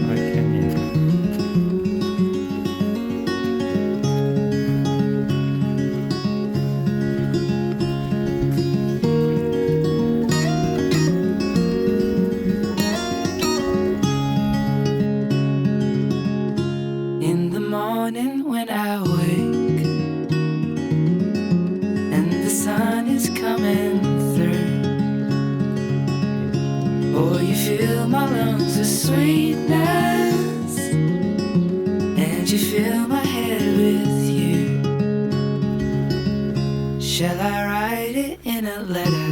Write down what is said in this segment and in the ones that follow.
Why can you? In the morning when I wake and the sun is coming through, oh, you fill my lungs with sweetness and you fill my head with you. Shall I write it in a letter?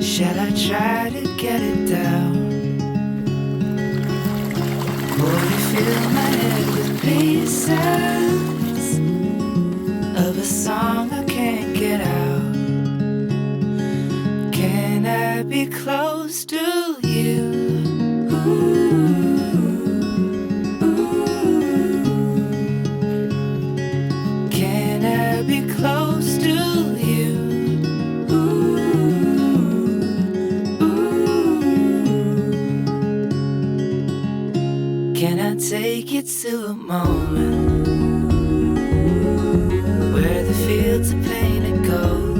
Shall I try to get it down? Oh, you fill my head with pieces of a song I can't get out. Can I be close to you? Ooh, ooh. Can I be close to you? Ooh, ooh. Can I take you to a moment where the fields are painted gold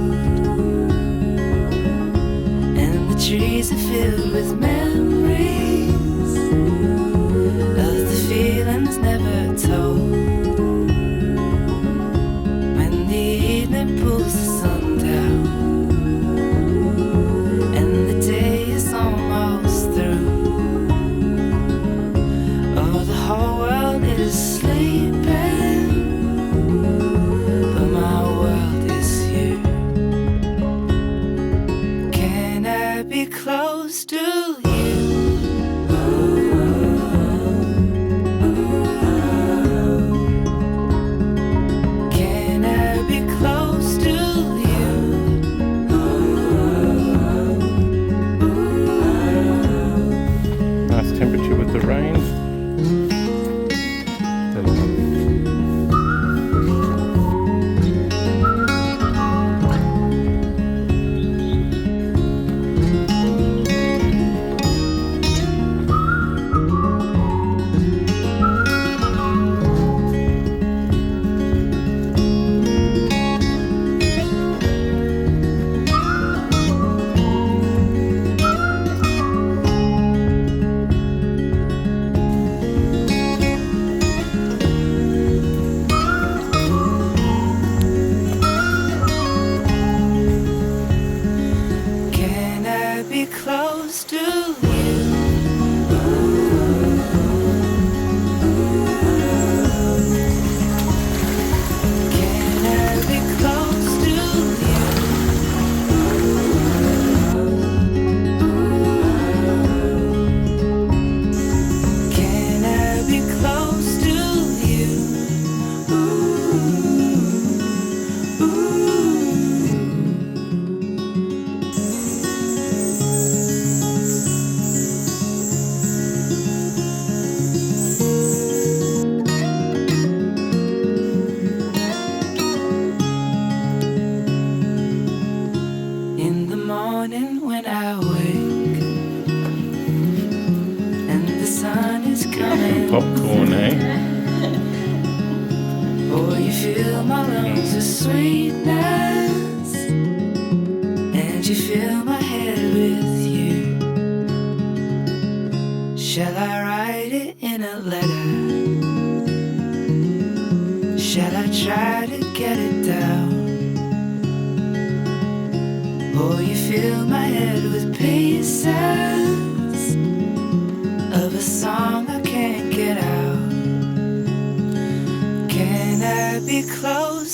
and the trees are filled with memories of the feelings never told? When the evening pulls the sun down and the day is almost through, oh, the whole world is sleeping, but my world is you. Can I be close to you? Can I be close to you? Nice temperature with the rain. There you go. Can I be close to you? Can I be close to you? Can I be close to you? In the morning when I wake and the sun is coming, Popcorn, eh? oh, you fill my lungs with sweetness and you fill my head with you. Shall I write it in a letter? Shall I try to get it down? Oh, you fill my head with pieces of a song I can't get out. Can I be close